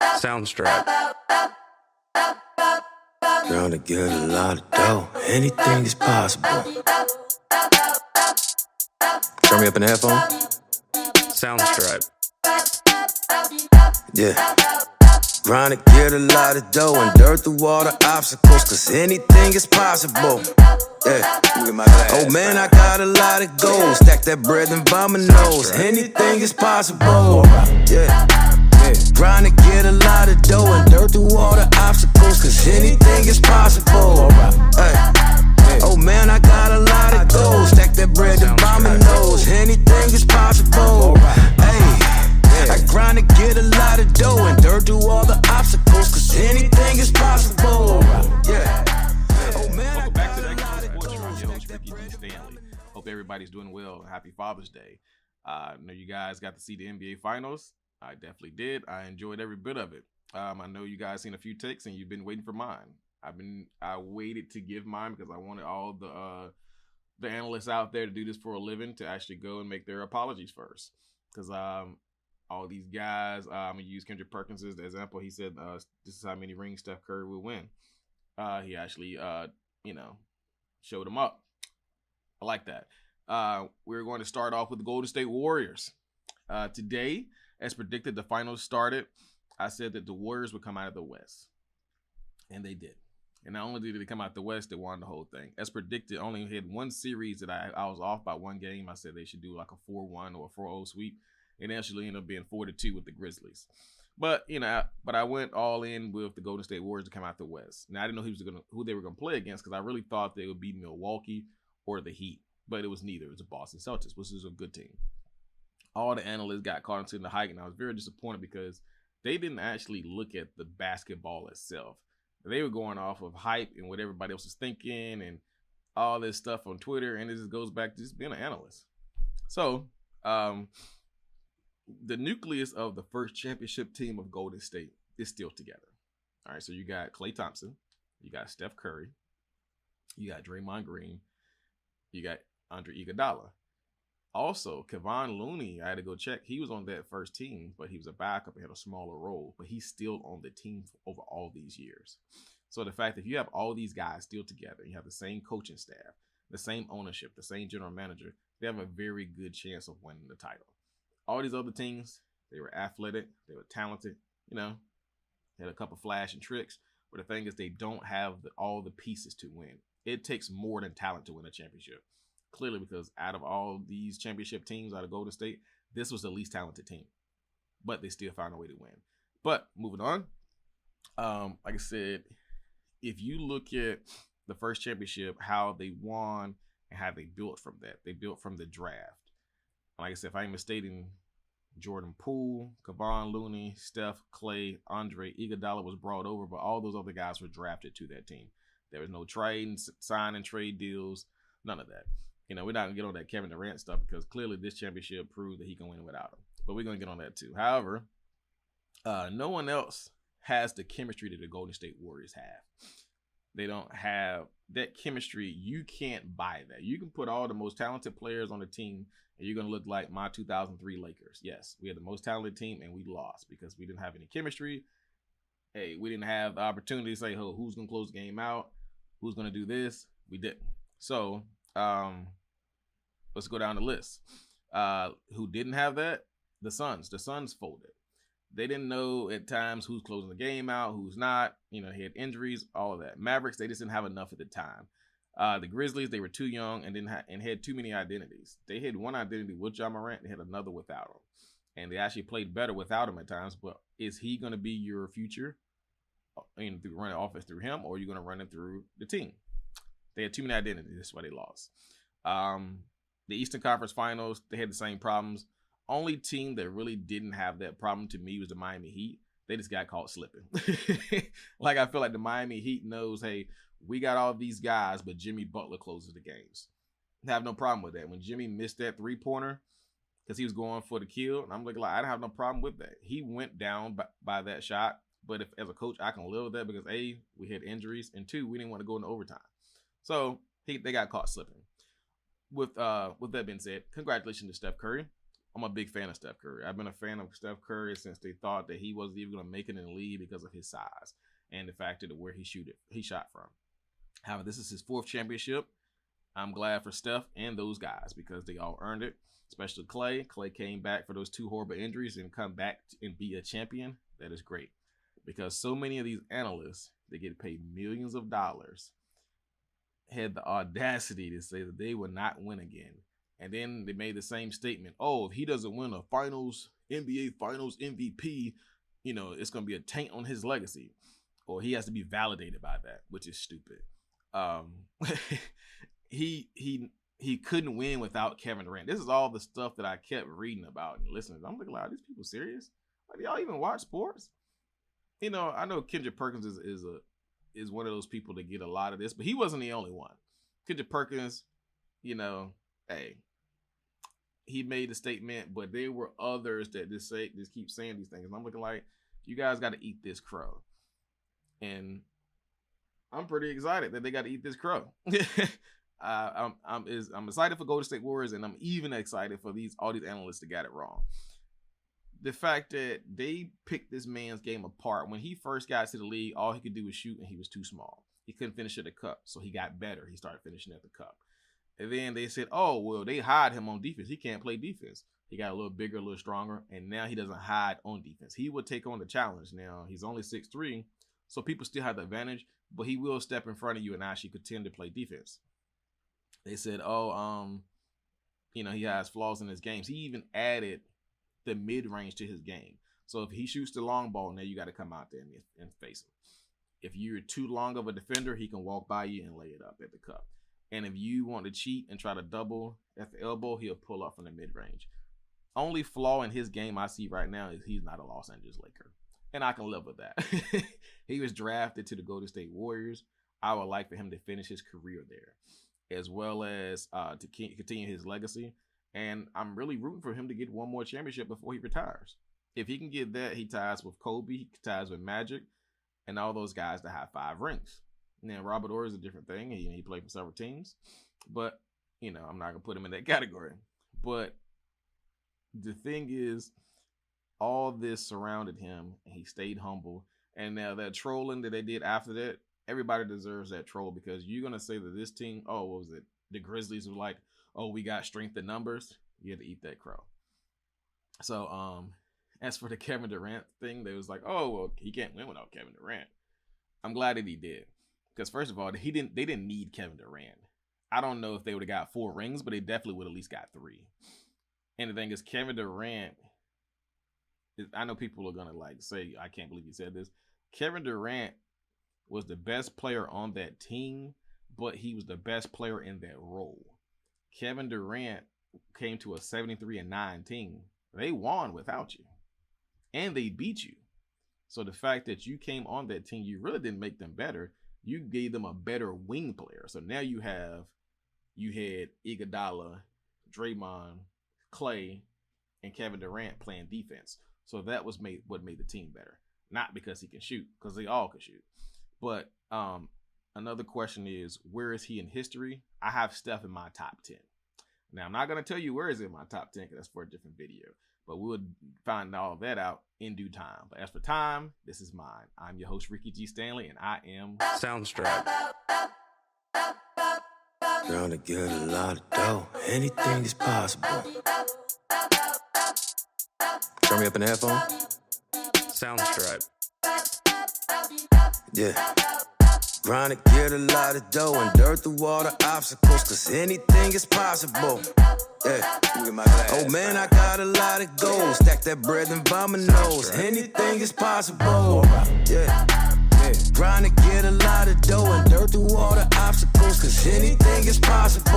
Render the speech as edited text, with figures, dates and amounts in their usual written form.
Soundstrap. Trying to get a lot of dough. Anything is possible. Turn me up in the headphone. Soundstrap. Yeah. Trying to get a lot of dough and dirt through all the obstacles, cause anything is possible. Yeah. Oh man, I got a lot of gold. Stack that bread and by my nose. Anything is possible. Yeah. Trying to get a lot of dough and dirt through all the obstacles, cause anything is possible. Hey. Oh man, I got a lot of gold. Stack that bread and by my nose. Anything is possible. Hey. I grind to get a lot of dough and dirt through all the obstacles, cause anything is possible. Yeah. Oh man, welcome back to the XandOSportsTalk. I'm your host, Ricky D. Stanley. Hope everybody's doing well. Happy Father's Day. I know you guys got to see the NBA Finals. I definitely did. I enjoyed every bit of it. I know you guys seen a few takes and you've been waiting for mine. I waited to give mine because I wanted all the analysts out there to do this for a living to actually go and make their apologies first. Because all these guys, I'm gonna use Kendrick Perkins as the example. He said this is how many rings Steph Curry will win. He actually showed them up. I like that. We're going to start off with the Golden State Warriors. Today, as predicted, the finals started. I said that the Warriors would come out of the West. And they did. And not only did they come out the West, they won the whole thing. As predicted, only had one series that I was off by one game. I said they should do like a 4-1 or a 4-0 sweep. It actually ended up being 4-2 with the Grizzlies. But I went all in with the Golden State Warriors to come out the West. Now, I didn't know who they were going to play against because I really thought they would be Milwaukee or the Heat. But it was neither. It was the Boston Celtics, which is a good team. All the analysts got caught into the hype, and I was very disappointed because they didn't actually look at the basketball itself. They were going off of hype and what everybody else was thinking and all this stuff on Twitter, and it just goes back to just being an analyst. So, the nucleus of the first championship team of Golden State is still together. All right, so you got Klay Thompson, you got Steph Curry, you got Draymond Green, you got Andre Iguodala. Also, Kevon Looney, I had to go check. He was on that first team, but he was a backup and had a smaller role. But he's still on the team over all these years. So the fact that you have all these guys still together, you have the same coaching staff, the same ownership, the same general manager, they have a very good chance of winning the title. All these other teams, they were athletic, they were talented, had a couple flash and tricks. But the thing is, they don't have all the pieces to win. It takes more than talent to win a championship. Clearly, because out of all these championship teams out of Golden State, this was the least talented team. But they still found a way to win. But moving on, like I said, if you look at the first championship, how they won and how they built from that. They built from the draft. Like I said, if I ain't mistaken, Jordan Poole, Kevon Looney, Steph, Klay, Andre Iguodala was brought over, but all those other guys were drafted to that team. There was no sign and trade deals, none of that. We're not going to get on that Kevin Durant stuff because clearly this championship proved that he can win without him. But we're going to get on that too. However, no one else has the chemistry that the Golden State Warriors have. They don't have that chemistry. You can't buy that. You can put all the most talented players on the team and you're going to look like my 2003 Lakers. Yes, we had the most talented team and we lost because we didn't have any chemistry. Hey, we didn't have the opportunity to say, oh, who's going to close the game out? Who's going to do this? We didn't. So, let's go down the list. Who didn't have that? The Suns. The Suns folded. They didn't know at times who's closing the game out, who's not. He had injuries, all of that. Mavericks, they just didn't have enough at the time. The Grizzlies, they were too young and had too many identities. They had one identity with Ja Morant, they had another without him. And they actually played better without him at times. But is he going to be your future? Through running offense through him, or are you going to run it through the team? They had too many identities. That's why they lost. The Eastern Conference Finals, they had the same problems. Only team that really didn't have that problem to me was the Miami Heat. They just got caught slipping. Like, I feel like the Miami Heat knows, hey, we got all these guys, but Jimmy Butler closes the games. I have no problem with that. When Jimmy missed that three-pointer because he was going for the kill, and I'm looking like, I don't have no problem with that. He went down by that shot, but if as a coach, I can live with that because A, we had injuries, and 2, we didn't want to go into overtime. So they got caught slipping. With that being said, congratulations to Steph Curry. I'm a big fan of Steph Curry. I've been a fan of Steph Curry since they thought that he wasn't even going to make it in the league because of his size and the fact that where he shot from. However, this is his 4th championship. I'm glad for Steph and those guys because they all earned it, especially Clay. Clay came back for those 2 horrible injuries and come back and be a champion. That is great because so many of these analysts that get paid millions of dollars had the audacity to say that they would not win again. And then they made the same statement. Oh, if he doesn't win a NBA Finals MVP, it's going to be a taint on his legacy. Or he has to be validated by that, which is stupid. He couldn't win without Kevin Durant. This is all the stuff that I kept reading about and listening. I'm looking like, are these people serious? Like, do y'all even watch sports? I know Kendrick Perkins is one of those people that get a lot of this, but he wasn't the only one. Kendrick Perkins, hey, he made a statement, but there were others that just keep saying these things. And I'm looking like, you guys got to eat this crow. And I'm pretty excited that they got to eat this crow. I'm excited for Golden State Warriors, and I'm even excited for all these analysts that got it wrong. The fact that they picked this man's game apart. When he first got to the league, all he could do was shoot, and he was too small. He couldn't finish at the cup, so he got better. He started finishing at the cup. And then they said, oh, well, they hide him on defense. He can't play defense. He got a little bigger, a little stronger, and now he doesn't hide on defense. He will take on the challenge. Now, he's only 6'3", so people still have the advantage, but he will step in front of you and actually contend to play defense. They said, he has flaws in his games. He even added the mid-range to his game. So if he shoots the long ball, now you got to come out there and face him. If you're too long of a defender, he can walk by you and lay it up at the cup. And if you want to cheat and try to double at the elbow, he'll pull up from the mid-range. Only flaw in his game I see right now is he's not a Los Angeles Laker. And I can live with that. He was drafted to the Golden State Warriors. I would like for him to finish his career there, as well as to continue his legacy. And I'm really rooting for him to get one more championship before he retires. If he can get that, he ties with Kobe, he ties with Magic, and all those guys that have 5 rings. Now, Robert Horry is a different thing. He played for several teams. But, I'm not going to put him in that category. But the thing is, all this surrounded him, and he stayed humble. And now that trolling that they did after that, everybody deserves that troll because you're going to say that this team, what was it? The Grizzlies were like, we got strength in numbers. You had to eat that crow. So, as for the Kevin Durant thing, they was like, he can't win without Kevin Durant. I'm glad that he did. Because first of all, they didn't need Kevin Durant. I don't know if they would have got 4 rings, but they definitely would at least got 3. And the thing is, Kevin Durant, I know people are going to say, I can't believe you said this. Kevin Durant was the best player on that team, but he was the best player in that role. Kevin Durant came to a 73-9 team. They won without you. And they beat you. So the fact that you came on that team, you really didn't make them better. You gave them a better wing player. So now you had Iguodala, Draymond, Clay, and Kevin Durant playing defense. So that was what made the team better. Not because he can shoot, because they all can shoot. But another question is, where is he in history? I have Steph in my top 10. Now, I'm not going to tell you where is it in my top 10 because that's for a different video. But we'll find all of that out in due time. But as for time, this is mine. I'm your host, Ricky G. Stanley, and I am Soundstripe. Gonna get a lot of dough. Anything is possible. Turn me up in the headphone. Soundstripe. Yeah. Grind to get a lot of dough and dirt through all the obstacles, cause anything is possible. Yeah. Oh man, I got a lot of goals. Stack that bread and buy my nose. Anything is possible. Yeah. Grind to get a lot of dough and dirt through all the obstacles, cause anything is possible.